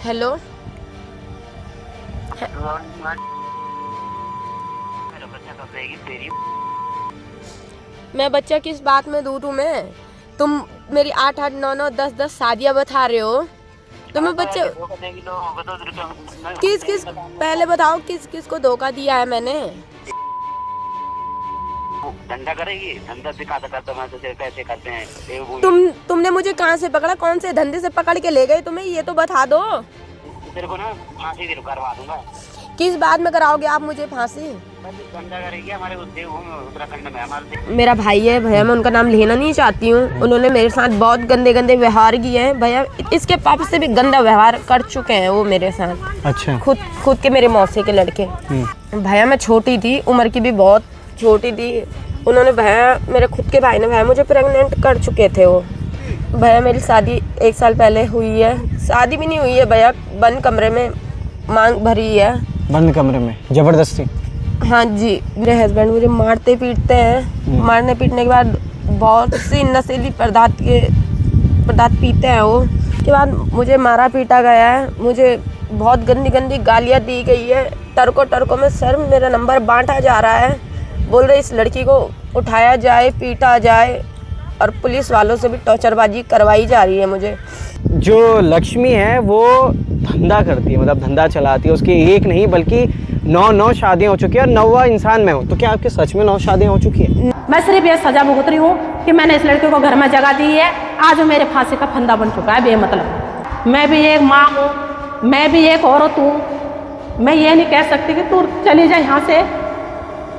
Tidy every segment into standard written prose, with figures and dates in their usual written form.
Hello मैं बच्चा किस बात में दूं तुम्हें? तुम मेरी 8-8, 9-9, 10-10 शादियां बता रहे हो। तुम्हें बच्चे किस पहले बताओ किस किस को धोखा दिया है मैंने? धंधा करेगी, धंधा सिखाता करता मैं तुझे कैसे करते हैं। तुमने मुझे कहाँ से पकड़ा? कौन से धंधे से पकड़ के ले गए तुम्हें? ये तो बता दो। तेरे को ना फांसी करवा दूंगा। किस बात में कराओगे आप मुझे फांसी? धंधा करेगी हमारे उत्तराखंड में हमारे। मेरा भाई है भैया, मैं उनका नाम लेना नहीं चाहती हूँ। उन्होंने मेरे साथ बहुत गंदे गंदे व्यवहार किए हैं भैया। इसके पापा से भी गंदा व्यवहार कर चुके हैं वो मेरे साथ। अच्छा। खुद के मेरे मौसी के लड़के। भैया मैं छोटी थी, उम्र की भी बहुत छोटी थी। उन्होंने भैया, मेरे खुद के भाई ने भैया मुझे प्रेग्नेंट कर चुके थे वो। भैया मेरी शादी 1 साल पहले हुई है। शादी भी नहीं हुई है भैया, बंद कमरे में मांग भरी है। बंद कमरे में जबरदस्ती? हाँ जी। मेरे हस्बैंड मुझे मारते पीटते हैं। मारने पीटने के बाद बहुत सी नशीली पदार्थ पीते हैं वो। के बाद मुझे मारा पीटा गया है। मुझे बहुत गंदी गंदी गालियाँ दी गई है। टरकों में सर मेरा नंबर बांटा जा रहा है। बोल रहे इस लड़की को उठाया जाए, पीटा जाए, और पुलिस वालों से भी टॉर्चरबाजी करवाई जा रही है मुझे। जो लक्ष्मी है वो धंधा करती है, मतलब धंधा चलाती है। उसकी एक नहीं बल्कि 9 शादियाँ हो चुकी है और 9वां इंसान मैं हूँ। तो क्या आपके सच में 9 शादियाँ हो चुकी है? मैं सिर्फ ये सजा भुगत रही हूँ कि मैंने इस लड़के को घर में जगह दी है। आज वो मेरे फांसी का फंदा बन चुका है बेमतलब। मैं भी एक माँ हूँ, मैं भी एक औरत हूँ। मैं ये नहीं कह सकती कि तू चली जाए यहाँ से,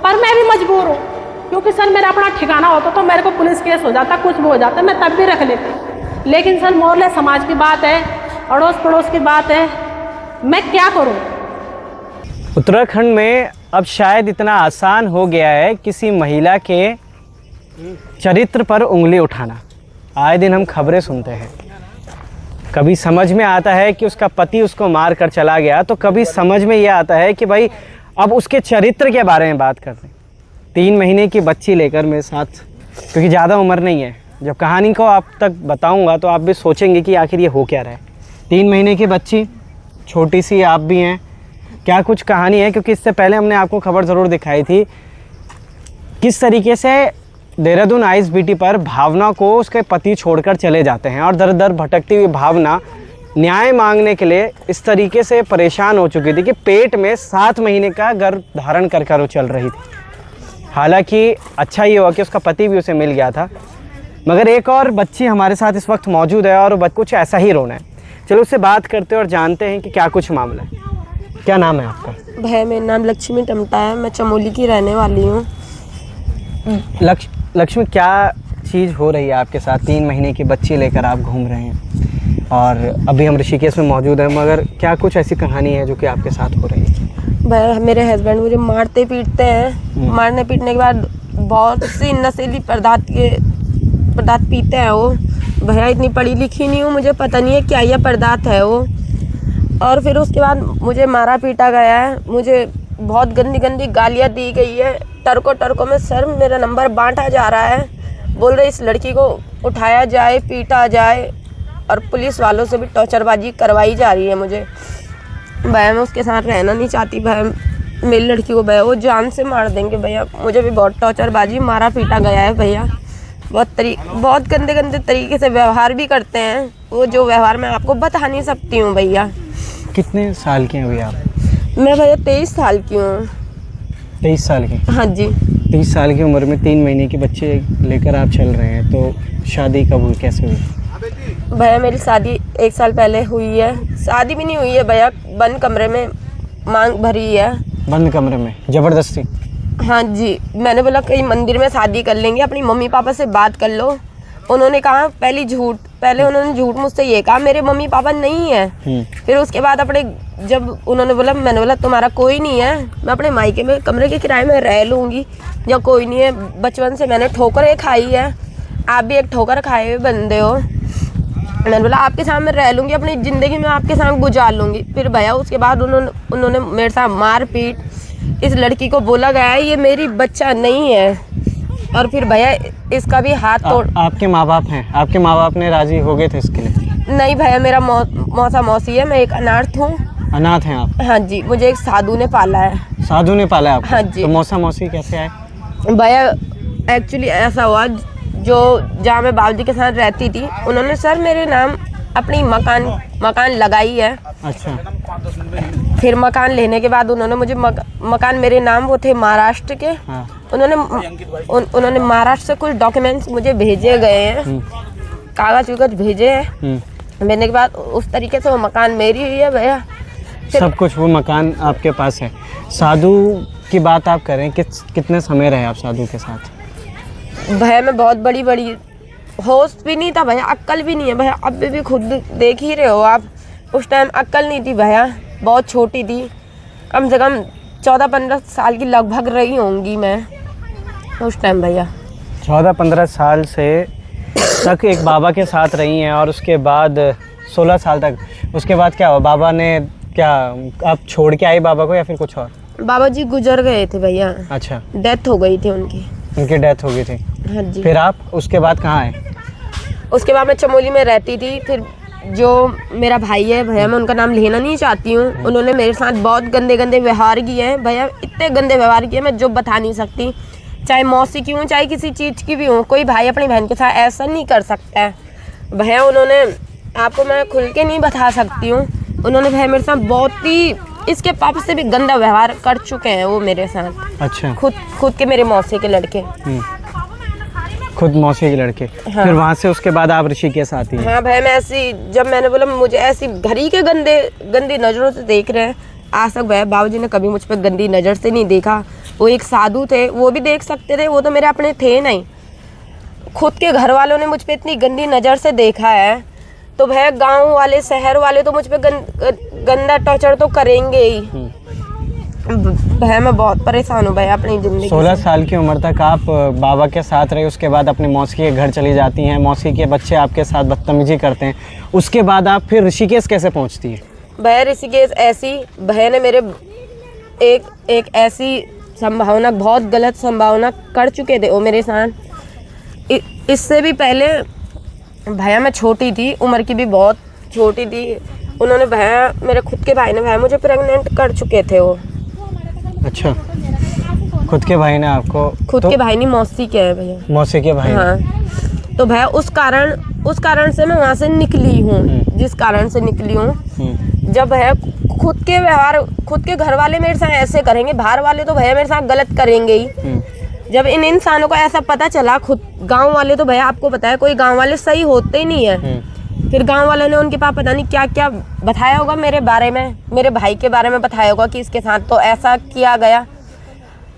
पर मैं भी मजबूर हूँ। क्योंकि सर मेरा अपना ठिकाना होता तो मेरे को पुलिस केस हो जाता, कुछ भी हो जाता, मैं तब भी रख लेती। लेकिन सर मोहल्ले समाज की बात है, अड़ोस पड़ोस की बात है, मैं क्या करूँ? उत्तराखंड में अब शायद इतना आसान हो गया है किसी महिला के चरित्र पर उंगली उठाना। आए दिन हम खबरें सुनते हैं। कभी समझ में आता है कि उसका पति उसको मार कर चला गया, तो कभी समझ में ये आता है कि भाई अब उसके चरित्र के बारे में बात करते हैं। 3 महीने की बच्ची लेकर मेरे साथ, क्योंकि ज़्यादा उम्र नहीं है, जब कहानी को आप तक बताऊंगा तो आप भी सोचेंगे कि आखिर ये हो क्या रहा है। 3 महीने की बच्ची, छोटी सी आप भी हैं, क्या कुछ कहानी है। क्योंकि इससे पहले हमने आपको खबर ज़रूर दिखाई थी किस तरीके से देहरादून आईएसबीटी पर भावना को उसके पति छोड़कर चले जाते हैं, और दर दर भटकती हुई भावना न्याय मांगने के लिए इस तरीके से परेशान हो चुकी थी कि पेट में 7 महीने का गर्भ धारण कर वो चल रही थी। हालांकि अच्छा ये हुआ कि उसका पति भी उसे मिल गया था। मगर एक और बच्ची हमारे साथ इस वक्त मौजूद है और कुछ ऐसा ही रोना है। चलो उससे बात करते हैं और जानते हैं कि क्या कुछ मामला है। क्या नाम है आपका? भैया मेरा नाम लक्ष्मी टमटा है। मैं चमोली की रहने वाली हूँ। लक्ष्मी, क्या चीज़ हो रही है आपके साथ? 3 महीने की बच्ची लेकर आप घूम रहे हैं और अभी हम ऋषिकेश में मौजूद हैं, मगर क्या कुछ ऐसी कहानी है जो कि आपके साथ हो रही है? भैया मेरे हस्बैंड मुझे मारते पीटते हैं। मारने पीटने के बाद बहुत सी नशीली पदार्थ पीते हैं वो। भैया इतनी पढ़ी लिखी नहीं हूँ, मुझे पता नहीं है क्या यह पदार्थ है वो। और फिर उसके बाद मुझे मारा पीटा गया है। मुझे बहुत गंदी गंदी गालियाँ दी गई है। टरकों में सर मेरा नंबर बांटा जा रहा है। बोल रहे इस लड़की को उठाया जाए, पीटा जाए, और पुलिस वालों से भी टॉर्चरबाजी करवाई जा रही है मुझे। भैया मैं उसके साथ रहना नहीं चाहती। भैया मेरी लड़की को भैया वो जान से मार देंगे। भैया मुझे भी बहुत टॉर्चरबाजी, मारा पीटा गया है। भैया बहुत गंदे तरीके से व्यवहार भी करते हैं वो, जो व्यवहार मैं आपको बता नहीं सकती हूँ। भैया कितने साल के हैं अभी आप? मैं भैया 23 साल की हूँ। 23 साल की? हाँ जी। 23 साल की उम्र में 3 महीने के बच्चे लेकर आप चल रहे हैं, तो शादी कब हुई, कैसे हुई? भैया मेरी शादी 1 साल पहले हुई है। शादी भी नहीं हुई है भैया, बंद कमरे में मांग भरी है। बंद कमरे में जबरदस्ती? हाँ जी। मैंने बोला कहीं मंदिर में शादी कर लेंगे, अपनी मम्मी पापा से बात कर लो। उन्होंने कहा पहले उन्होंने झूठ मुझसे ये कहा मेरे मम्मी पापा नहीं है। फिर उसके बाद जब उन्होंने बोला, मैंने बोला तुम्हारा कोई नहीं है, मैं अपने मायके में कमरे के किराए में रह लूँगी, या कोई नहीं है। बचपन से मैंने ठोकरें खाई है, आप भी एक ठोकर खाए हुए बंदे हो। मैंने बोला आपके साथ मैं रह लूँगी, अपनी ज़िंदगी में आपके साथ गुजार लूँगी। फिर भैया उसके बाद उन्होंने मेरे साथ मार पीट। इस लड़की को बोला गया है ये मेरी बच्चा नहीं है, और फिर भैया इसका भी हाथ तोड़। आपके माँ बाप हैं? आपके माँ बाप ने राज़ी हो गए थे इसके लिए? नहीं भैया, मेरा मौसा मौसी है, मैं एक अनाथ हूँ। अनाथ हैं आप? हाँ जी, मुझे एक साधु ने पाला है। साधु ने पाला है आपको? हाँ जी। तो मौसा मौसी कैसे आए? भैया एक्चुअली ऐसा हुआ, जो जहाँ मैं बाबूजी के साथ रहती थी, उन्होंने सर मेरे नाम अपनी मकान लगाई है। अच्छा। फिर मकान लेने के बाद उन्होंने मुझे मकान मेरे नाम, वो थे महाराष्ट्र के। हाँ। उन्होंने महाराष्ट्र से कुछ डॉक्यूमेंट्स मुझे भेजे गए हैं, कागज वगज भेजे हैं। भेजने के बाद उस तरीके से वो मकान मेरी हुई है भैया। सब कुछ वो मकान आपके पास है। साधु की बात आप करें, कितने समय रहे आप साधु के साथ? भैया मैं बहुत बड़ी होश भी नहीं था भैया, अक्ल भी नहीं है भैया, अब भी खुद देख ही रहे हो आप। उस टाइम अक्ल नहीं थी भैया, बहुत छोटी थी, कम से कम 14-15 साल की लगभग रही होंगी मैं उस टाइम भैया। 14-15 साल से तक एक बाबा के साथ रही हैं, और उसके बाद 16 साल तक, उसके बाद क्या हुआ? बाबा ने क्या, आप छोड़ के आई बाबा को या फिर कुछ और? बाबा जी गुजर गए थे भैया। अच्छा। डेथ हो गई थी उनकी डेथ हो गई थी। हाँ जी। फिर आप उसके बाद कहाँ आए? उसके बाद मैं चमोली में रहती थी। फिर जो मेरा भाई है भैया, मैं उनका नाम लेना नहीं चाहती हूँ, उन्होंने मेरे साथ बहुत गंदे व्यवहार किए हैं भैया, इतने गंदे व्यवहार किए मैं जो बता नहीं सकती। चाहे मौसी की हूँ, चाहे किसी चीज़ की भी हूँ, कोई भाई अपनी बहन के साथ ऐसा नहीं कर सकता है भैया। उन्होंने, आपको मैं खुल के नहीं बता सकती हूँ, उन्होंने भैया मेरे साथ बहुत ही, इसके पापा से भी गंदा व्यवहार कर चुके हैं वो मेरे साथ। अच्छा। खुद के मेरे मौसी के लड़के। खुद मौसी के लड़के। हाँ। फिर वहाँ से उसके बाद आप ऋषिकेश आती हैं? हाँ भैया, मैं ऐसी, जब मैंने बोला मुझे ऐसी घर ही के गंदी नज़रों से देख रहे हैं, आज तक भैया बाबूजी ने कभी मुझ पर गंदी नज़र से नहीं देखा। वो एक साधु थे, वो भी देख सकते थे, वो तो मेरे अपने थे नहीं। खुद के घर वालों ने मुझ पे इतनी गंदी नज़र से देखा है, तो भैया गांव वाले, शहर वाले तो मुझ पे गंदा टॉर्चर तो करेंगे ही। भैया मैं बहुत परेशान हूँ भैया अपनी ज़िंदगी। 16 साल की उम्र तक आप बाबा के साथ रहे, उसके बाद अपने मौसी के घर चली जाती हैं, मौसी के बच्चे आपके साथ बदतमीजी करते हैं, उसके बाद आप फिर ऋषिकेश कैसे पहुँचती हैं? भैया ऋषिकेश ऐसी, भैया ने मेरे एक ऐसी संभावना, बहुत गलत संभावना कर चुके थे वो मेरे साथ। इससे भी पहले भैया मैं छोटी थी, उम्र की भी बहुत छोटी थी, उन्होंने भैया, मेरे खुद के भाई ने भैया मुझे प्रेग्नेंट कर चुके थे वो। अच्छा। खुद के भाई ने आपको? खुद के भाई नहीं, मौसी के है भैया। मौसी के भाई। हाँ। तो भैया उस कारण से मैं वहाँ से निकली हूँ, जिस कारण से निकली हूँ। जब भैया खुद के व्यवहार, खुद के घर वाले मेरे साथ ऐसे करेंगे, बाहर वाले तो भैया मेरे साथ गलत करेंगे ही। जब इन इंसानों को ऐसा पता चला, खुद गांव वाले तो भैया आपको पता है, कोई गांव वाले सही होते ही नहीं है। फिर गांव वालों ने उनके पास पता नहीं क्या क्या बताया होगा मेरे बारे में, मेरे भाई के बारे में बताया होगा कि इसके साथ तो ऐसा किया गया।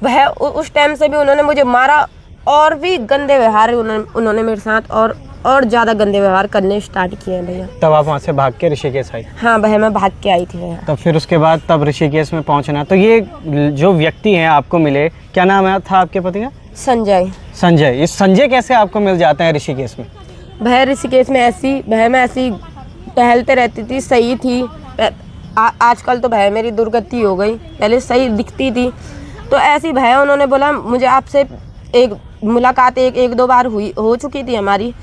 वह उस टाइम से भी उन्होंने मुझे मारा, और भी गंदे व्यवहार उन्होंने मेरे साथ और ज़्यादा गंदे व्यवहार करने स्टार्ट किए हैं भैया। तब आप वहाँ से भाग के ऋषिकेश आई? हाँ भैया, मैं भाग के आई थी भैया। तब फिर उसके बाद तब ऋषिकेश में पहुँचना, तो ये जो व्यक्ति हैं आपको मिले, क्या नाम था आपके पति का? संजय। संजय। इस संजय कैसे आपको मिल जाते हैं ऋषिकेश में? भैया ऋषिकेश में मैं ऐसी टहलते रहती थी, सही थी। आजकल तो भैया मेरी दुर्गति हो गई, पहले सही दिखती थी। तो ऐसी भैया उन्होंने बोला, मुझे आपसे एक मुलाकात एक दो बार हो चुकी थी हमारी।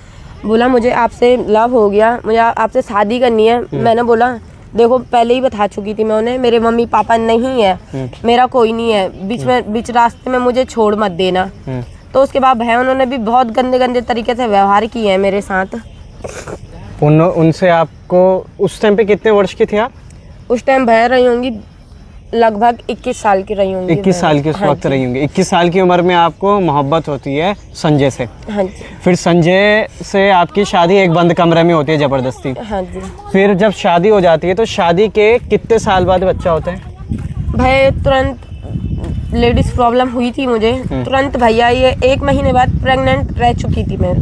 बोला मुझे आपसे लव हो गया, मुझे आपसे शादी करनी है। मैंने बोला देखो, पहले ही बता चुकी थी मैं उन्हें, मेरे मम्मी पापा नहीं है, मेरा कोई नहीं है, बीच रास्ते में मुझे छोड़ मत देना। तो उसके बाद भैया उन्होंने भी बहुत गंदे तरीके से व्यवहार किए हैं मेरे साथ। उनसे आपको उस टाइम पे कितने वर्ष की थी आप? उस टाइम भैया रही होंगी लगभग 21 साल की रही होंगी। 21 साल की उस वक्त रही होंगी। 21 साल की उम्र में आपको मोहब्बत होती है संजय से। हाँ जी। फिर संजय से आपकी शादी एक बंद कमरे में होती है ज़बरदस्ती। हाँ जी। फिर जब शादी हो जाती है तो शादी के कितने साल बाद बच्चा होता है? भैया तुरंत लेडीज प्रॉब्लम हुई थी मुझे, तुरंत भैया ये 1 महीने बाद प्रेग्नेंट रह चुकी थी मैं।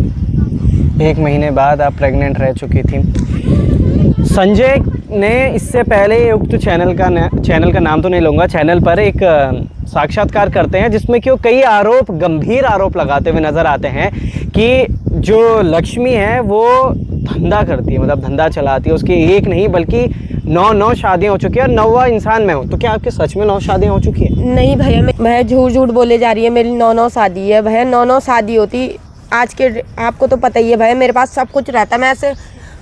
1 महीने बाद आप प्रेग्नेंट रह चुकी थी। संजय ने इससे पहले उक्त चैनल का नाम तो नहीं लूँगा, चैनल पर एक साक्षात्कार करते हैं जिसमें कि वो कई गंभीर आरोप लगाते हुए नज़र आते हैं कि जो लक्ष्मी है वो धंधा करती है, मतलब धंधा चलाती है। उसकी एक नहीं बल्कि 9 शादियाँ हो चुकी है और 9वां इंसान मैं हूँ। तो क्या आपके सच में 9 शादियाँ हो चुकी है? नहीं भैया, मैं झूठ बोले जा रही है, मेरी 9 शादी है भैया। 9 शादी होती आज के, आपको तो पता ही है भैया, मेरे पास सब कुछ रहता है। मैं ऐसे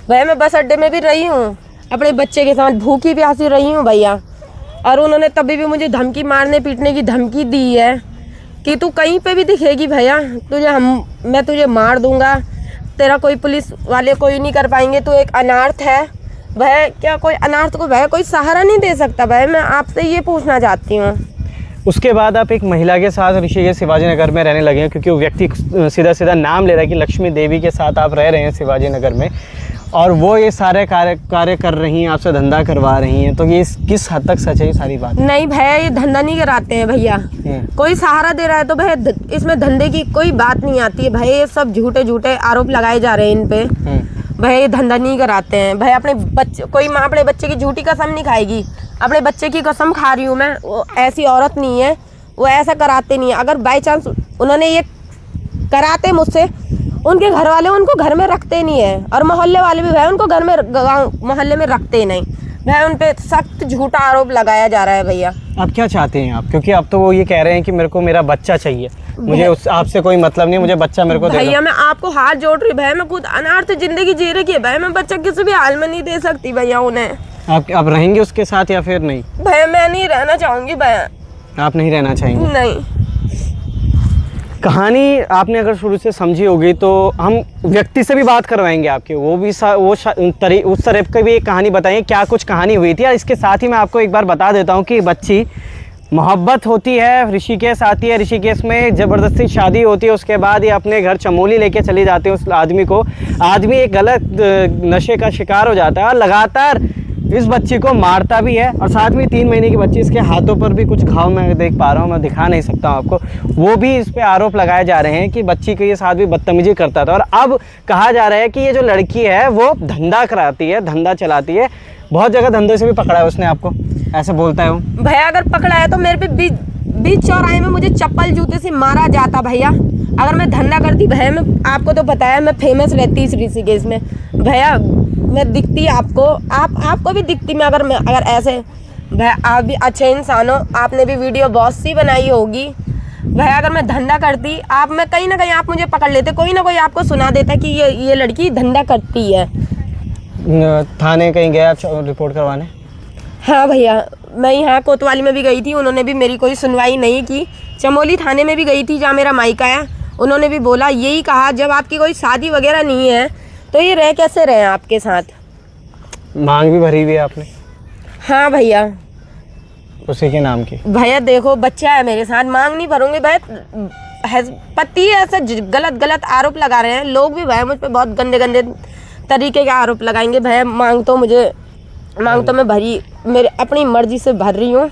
भैया मैं बस अड्डे में भी रही हूँ, अपने बच्चे के साथ भूखी प्यासी रही हूँ भैया। और उन्होंने तभी भी मुझे धमकी, मारने पीटने की धमकी दी है कि तू कहीं पे भी दिखेगी भैया मैं तुझे मार दूंगा, तेरा कोई पुलिस वाले कोई नहीं कर पाएंगे, तू एक अनाथ है। भैया क्या कोई अनाथ को भैया कोई सहारा नहीं दे सकता? भैया मैं आपसे ये पूछना चाहती हूँ। उसके बाद आप एक महिला के साथ ऋषिकेश शिवाजी नगर में रहने लगे हैं, क्योंकि वो व्यक्ति सीधा सीधा नाम ले रहा है कि लक्ष्मी देवी के साथ आप रह रहे हैं शिवाजी नगर में, और वो ये सारे कार्य कर रही हैं, आपसे धंधा करवा रही हैं। तो ये किस हद तक सच है ये सारी बात? नहीं भैया ये धंधा नहीं कराते हैं भैया, कोई सहारा दे रहा है तो भैया इसमें धंधे की कोई बात नहीं आती है भैया। ये सब झूठे आरोप लगाए जा रहे हैं इन पे। भैया ये धंधा नहीं कराते हैं भैया। अपने बच्चे, कोई माँ अपने बच्चे की झूठी कसम नहीं खाएगी, अपने बच्चे की कसम खा रही हूँ मैं। वो ऐसी औरत नहीं है, वो ऐसा कराते नहीं है। अगर बाई चांस उन्होंने ये कराते मुझसे, उनके घर वाले उनको घर में रखते नहीं है, और मोहल्ले वाले भी भैया उनको घर में मोहल्ले में रखते ही नहीं भैया। उन पे सख्त झूठा आरोप लगाया जा रहा है भैया। आप क्या चाहते हैं आप? क्योंकि अब तो वो ये कह रहे हैं कि मेरे को मेरा बच्चा चाहिए, मुझे आपसे कोई मतलब नहीं, मुझे बच्चा मेरे को दे दो। भैया मैं आपको हाथ जोड़ रही भैया, मैं खुद अनाथ जिंदगी जी रही है भैया, मैं बच्चा किसी भी हाल में नहीं दे सकती भैया उन्हें। आप रहेंगे उसके साथ या फिर नहीं? भैया मैं नहीं रहना चाहूंगी भैया। आप नहीं रहना चाहेंगे? नहीं। कहानी आपने अगर शुरू से समझी होगी तो हम व्यक्ति से भी बात करवाएंगे आपके, वो भी उस तरह की भी एक कहानी बताएंगे क्या कुछ कहानी हुई थी। और इसके साथ ही मैं आपको एक बार बता देता हूँ कि बच्ची मोहब्बत होती है, ऋषिकेश आती है, ऋषिकेश में ज़बरदस्ती शादी होती है, उसके बाद ये अपने घर चमोली लेके चली जाती है उस आदमी को। आदमी एक गलत नशे का शिकार हो जाता है और लगातार इस बच्ची को मारता भी है, और साथ में 3 महीने की बच्ची, इसके हाथों पर भी कुछ घाव मैं देख पा रहा हूँ, मैं दिखा नहीं सकता हूँ आपको। वो भी इस पे आरोप लगाए जा रहे हैं कि बच्ची के साथ भी बदतमीजी करता था। और अब कहा जा रहा है कि ये जो लड़की है वो धंधा कराती है, धंधा चलाती है, बहुत जगह धंधे से भी पकड़ा है उसने आपको, ऐसे बोलता है वो। भैया अगर पकड़ा है तो मेरे पे बीच चौराहे में मुझे चप्पल जूते से मारा जाता भैया। अगर मैं धंधा करती भैया, मैं आपको तो बताया मैं फेमस रहती इस ऋषिकेश में भैया, मैं दिखती आपको, आपको भी दिखती मैं। अगर ऐसे भैया आप भी अच्छे इंसान हो, आपने भी वीडियो बहुत सी बनाई होगी भैया। अगर मैं धंधा करती, मैं कहीं ना कहीं आप मुझे पकड़ लेते, कोई ना कोई आपको सुना देता कि ये लड़की धंधा करती है। थाने कहीं गया रिपोर्ट करवाने? हाँ भैया मैं यहाँ कोतवाली में भी गई थी, उन्होंने भी मेरी कोई सुनवाई नहीं की। चमोली थाने में भी गई थी जहाँ मेरा मायका है, उन्होंने भी बोला, यही कहा जब आपकी कोई शादी वगैरह नहीं है तो ये रह कैसे रहे आपके साथ। मांग भी भरी हुई है आपने? हाँ भैया। उसी के नाम की? भैया देखो बच्चा है मेरे साथ, मांग नहीं भरूंगी भैया। पति ऐसा गलत आरोप लगा रहे हैं लोग भी भैया, मुझ पर बहुत गंदे तरीके के आरोप लगाएंगे भैया। मांग तो मैं भरी, मेरे अपनी मर्जी से भर रही हूँ।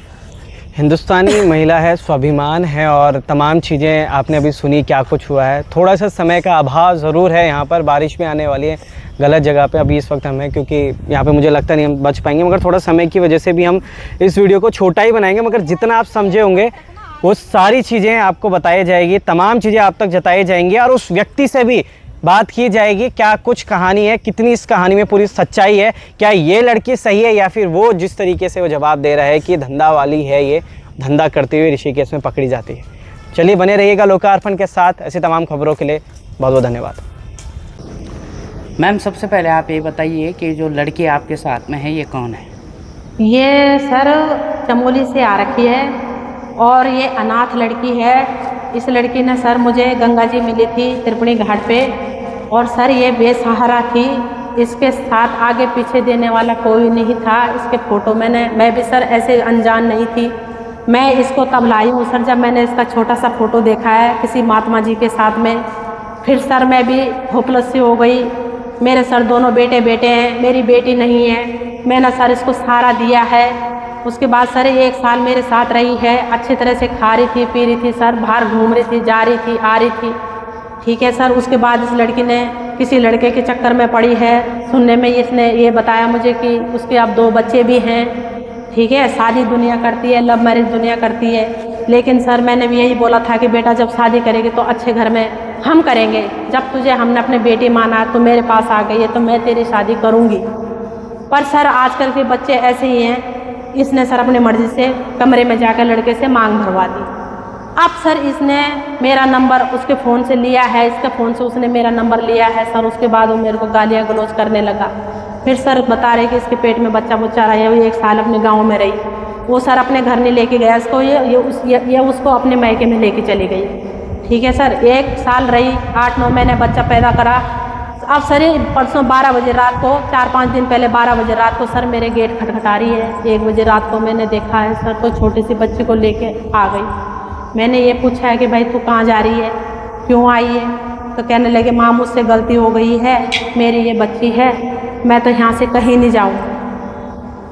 हिंदुस्तानी महिला है, स्वाभिमान है, और तमाम चीज़ें आपने अभी सुनी क्या कुछ हुआ है। थोड़ा सा समय का अभाव ज़रूर है, यहाँ पर बारिश में आने वाली है, गलत जगह पे अभी इस वक्त हम हैं, क्योंकि यहाँ पे मुझे लगता नहीं हम बच पाएंगे, मगर थोड़ा समय की वजह से भी हम इस वीडियो को छोटा ही बनाएंगे। मगर जितना आप समझे होंगे वो सारी चीज़ें आपको बताई जाएगी, तमाम चीज़ें आप तक जताई जाएंगी, और उस व्यक्ति से भी बात की जाएगी क्या कुछ कहानी है, कितनी इस कहानी में पूरी सच्चाई है, क्या ये लड़की सही है या फिर वो जिस तरीके से वो जवाब दे रहा है कि धंधा वाली है, ये धंधा करते हुए ऋषिकेश में पकड़ी जाती है। चलिए बने रहिएगा लोकार्पण के साथ। ऐसी तमाम खबरों के लिए बहुत बहुत धन्यवाद। मैम सबसे पहले आप ये बताइए कि जो लड़की आपके साथ में है ये कौन है? ये सर चमोली से आ रखी है और ये अनाथ लड़की है। इस लड़की ने सर मुझे गंगा जी मिली थी त्रिपुणी घाट पे, और सर ये बेसहारा थी, इसके साथ आगे पीछे देने वाला कोई नहीं था। इसके फ़ोटो मैं भी सर ऐसे अनजान नहीं थी, मैं इसको तब लाई हूँ सर जब मैंने इसका छोटा सा फ़ोटो देखा है किसी महात्मा जी के साथ में। फिर सर मैं भी होपलेस सी हो गई। मेरे सर दोनों बेटे हैं, मेरी बेटी नहीं है। मैंने सर इसको सहारा दिया है। उसके बाद सर 1 साल मेरे साथ रही है, अच्छी तरह से खा रही थी, पी रही थी सर, बाहर घूम रही थी, जा रही थी, आ रही थी, ठीक है सर। उसके बाद इस लड़की ने किसी लड़के के चक्कर में पड़ी है। सुनने में इसने ये बताया मुझे कि उसके अब 2 बच्चे भी हैं, ठीक है। शादी दुनिया करती है, लव मैरिज दुनिया करती है। लेकिन सर मैंने भी यही बोला था कि बेटा जब शादी करेगी तो अच्छे घर में हम करेंगे। जब तुझे हमने अपने बेटी माना तो मेरे पास आ गई है तो मैं तेरी शादी करूँगी। पर सर आजकल के बच्चे ऐसे ही हैं। इसने सर अपनी मर्ज़ी से कमरे में जाकर लड़के से मांग भरवा दी। अब सर इसने मेरा नंबर उसके फ़ोन से लिया है, इसके फ़ोन से उसने मेरा नंबर लिया है सर। उसके बाद वो मेरे को गालियाँ गलौज करने लगा। फिर सर बता रहे कि इसके पेट में बच्चा रहा है, वो 1 साल अपने गांव में रही। वो सर अपने घर नहीं लेके गया इसको, ये उसको अपने मायके में लेके चली गई। ठीक है सर, 1 साल रही, 8-9 महीने बच्चा पैदा करा। अब सर परसों 12 बजे रात को, 4-5 दिन पहले 12 बजे रात को सर मेरे गेट खटखटा रही है। 1 बजे रात को मैंने देखा है सर, तो छोटी सी बच्ची को लेके आ गई। मैंने ये पूछा है कि भाई तू कहाँ जा रही है, क्यों आई है? तो कहने लगे माँ मुझसे गलती हो गई है, मेरी ये बच्ची है, मैं तो यहाँ से कहीं नहीं जाऊँ।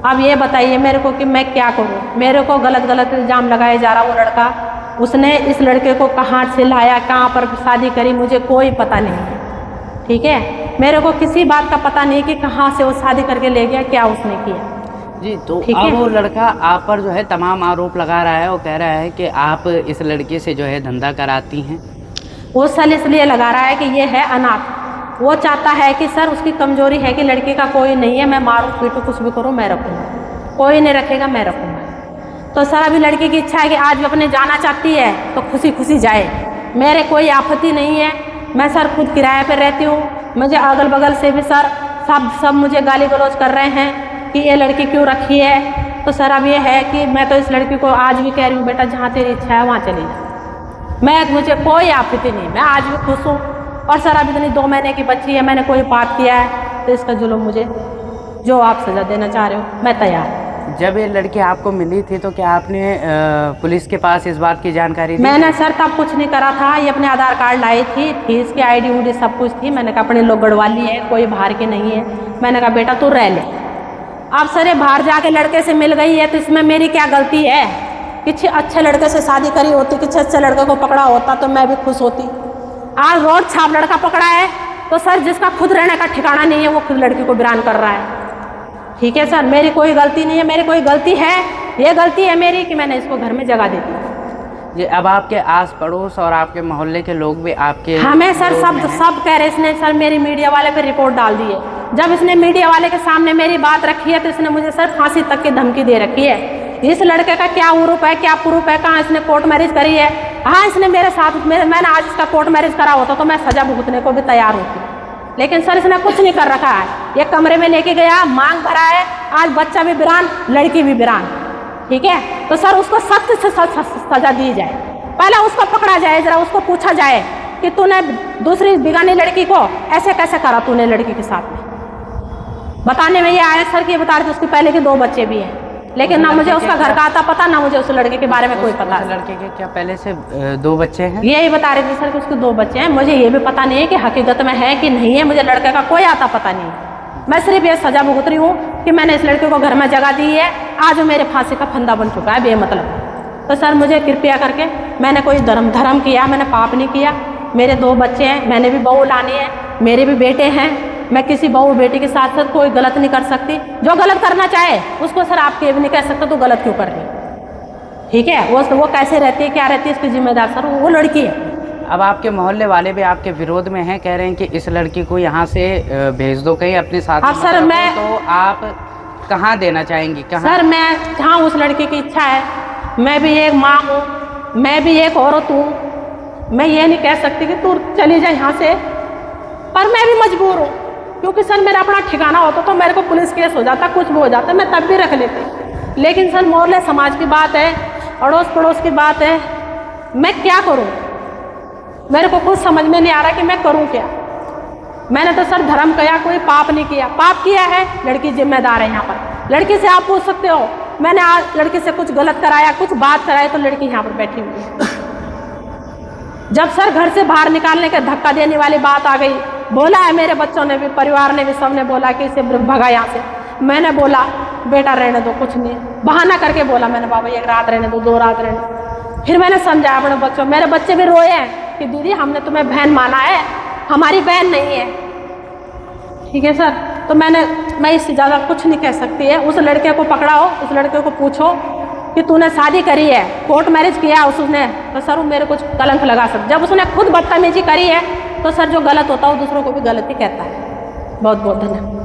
अब ये बताइए मेरे को कि मैं क्या करूँ? मेरे को गलत इल्ज़ाम लगाया जा रहा। वो लड़का, उसने इस लड़के को कहाँ से लाया, कहाँ पर शादी करी, मुझे कोई पता नहीं है। ठीक है, मेरे को किसी बात का पता नहीं कि कहाँ से वो शादी करके ले गया, क्या उसने किया। जी, तो अब वो लड़का आप पर जो है तमाम आरोप लगा रहा है। वो कह रहा है कि आप इस लड़के से जो है धंधा कराती हैं। वो सर इसलिए लगा रहा है कि ये है अनाथ। वो चाहता है कि सर उसकी कमजोरी है कि लड़के का कोई नहीं है, मैं मारूं पीटूं कुछ भी करूं, मैं रखूँगा, कोई नहीं रखेगा, मैं रखूँगा। तो सर अभी लड़की की इच्छा है कि आज भी अपने जाना चाहती है तो खुशी खुशी जाए, मेरे कोई आपत्ति नहीं है। मैं सर खुद किराए पर रहती हूँ, मुझे अगल बगल से भी सर सब मुझे गाली गलौज कर रहे हैं कि ये लड़की क्यों रखी है। तो सर अब ये है कि मैं तो इस लड़की को आज भी कह रही हूँ, बेटा जहाँ तेरी इच्छा है वहाँ चली जा, मुझे कोई आपत्ति नहीं, मैं आज भी खुश हूँ। और सर अब इतनी 2 महीने की बच्ची है, मैंने कोई पाप किया है तो इसका जुल्म मुझे जो आप सज़ा देना चाह रहे हो मैं तैयार हूँ। जब ये लड़की आपको मिली थी तो क्या आपने पुलिस के पास इस बात की जानकारी दी? मैंने सर तब कुछ नहीं करा था, ये अपने आधार कार्ड लाई थी, फीस की ID उडी सब कुछ थी। मैंने कहा अपने लोग गढ़वा लिए है, कोई बाहर के नहीं है। मैंने कहा बेटा तू रह ले। अब सर ये बाहर जाके लड़के से मिल गई है तो इसमें मेरी क्या गलती है? किसी अच्छे लड़के से शादी करी होती, किसी अच्छे लड़के को पकड़ा होता तो मैं भी खुश होती। आज रोड छाप लड़का पकड़ा है तो सर जिसका खुद रहने का ठिकाना नहीं है वो खुद लड़की को वीरान कर रहा है। ठीक है सर, मेरी कोई गलती नहीं है, मेरी कोई गलती है, ये गलती है मेरी कि मैंने इसको घर में जगह दी थी। जी, अब आपके आस पड़ोस और आपके मोहल्ले के लोग भी आपके हमें सर सब कह रहे, इसने सर मेरी मीडिया वाले पे रिपोर्ट डाल दी है। जब इसने मीडिया वाले के सामने मेरी बात रखी है तो इसने मुझे सर फांसी तक की धमकी दे रखी है। इस लड़के का क्या उरूप है, क्या प्रूफ है, कहाँ इसने कोर्ट मैरिज करी है? हाँ, इसने मेरे साथ मैंने आज इसका कोर्ट मैरिज करा होता तो मैं सजा भुगतने को भी तैयार होती, लेकिन सर इसने कुछ नहीं कर रखा है। ये कमरे में लेके गया, मांग भरा है, आज बच्चा भी वीरान, लड़की भी वीरान। ठीक है, तो सर उसको सख्त से सजा दी जाए। पहले उसको पकड़ा जाए, जरा उसको पूछा जाए कि तूने दूसरी बिगानी लड़की को ऐसे कैसे करा, तूने लड़की के साथ में। बताने में ये आया सर कि ये बता रहे थे उसके पहले के 2 बच्चे भी हैं, लेकिन ना मुझे उसका घर का आता पता, ना मुझे उस लड़के के बारे में कोई पता। लड़के के क्या पहले से 2 बच्चे हैं? यही बता रहे थे सर कि उसके 2 बच्चे हैं। मुझे ये भी पता नहीं है कि हकीकत में है कि नहीं है, मुझे लड़के का कोई आता पता नहीं। मैं सिर्फ ये सजा भुगत रही हूँ कि मैंने इस लड़के को घर में जगह दी है, आज वो मेरे फांसी का फंदा बन चुका है बेमतलब। तो सर मुझे कृपया करके, मैंने कोई धर्म किया, मैंने पाप नहीं किया। मेरे 2 बच्चे हैं, मैंने भी बहू लानी है, मेरे भी बेटे हैं। मैं किसी बहू बेटी के साथ साथ कोई गलत नहीं कर सकती। जो गलत करना चाहे उसको सर आप ये भी नहीं कह सकते तो गलत क्यों कर रही। ठीक है, वो कैसे रहती है, क्या रहती है, इसकी जिम्मेदार सर वो लड़की है। अब आपके मोहल्ले वाले भी आपके विरोध में हैं, कह रहे हैं कि इस लड़की को यहाँ से भेज दो कहीं अपने साथ। अब सर मैं, तो आप कहाँ देना चाहेंगी? कहाँ? सर मैं जहाँ उस लड़की की इच्छा है, मैं भी एक माँ हूँ, मैं भी एक औरत हूँ। मैं ये नहीं कह सकती कि तू चली जाए यहाँ से, पर मैं भी मजबूर हूँ क्योंकि सर मेरा अपना ठिकाना होता तो मेरे को पुलिस केस हो जाता, कुछ भी हो जाता, मैं तब भी रख लेती। लेकिन सर मोहल्ले समाज की बात है, अड़ोस पड़ोस की बात है, मैं क्या करूं? मेरे को कुछ समझ में नहीं आ रहा कि मैं करूं क्या। मैंने तो सर धर्म किया, कोई पाप नहीं किया। पाप किया है लड़की जिम्मेदार है। यहाँ पर लड़की से आप पूछ सकते हो, मैंने आज लड़की से कुछ गलत कराया, कुछ बात कराई तो लड़की यहाँ पर बैठी हुई है। जब सर घर से बाहर निकालने का धक्का देने वाली बात आ गई, बोला है मेरे बच्चों ने भी, परिवार ने भी, सबने बोला कि इसे भगा यहाँ से। मैंने बोला बेटा रहने दो, कुछ नहीं, बहाना करके बोला मैंने, बाबा 1 रात रहने दो, 2 रात रहने दो। फिर मैंने समझाया अपने बच्चों, मेरे बच्चे भी रोए हैं कि दीदी हमने तुम्हें बहन माना है, हमारी बहन नहीं है। ठीक है सर, तो मैं इससे ज़्यादा कुछ नहीं कह सकती है। उस लड़के को पकड़ाओ, उस लड़के को पूछो कि तूने शादी करी है, कोर्ट मैरिज किया उसने, तो सर वो मेरे कुछ कलंक लगा सकता। जब उसने खुद बदतमीजी करी है तो सर जो गलत होता है वो दूसरों को भी गलत ही कहता है। बहुत बहुत धन्यवाद।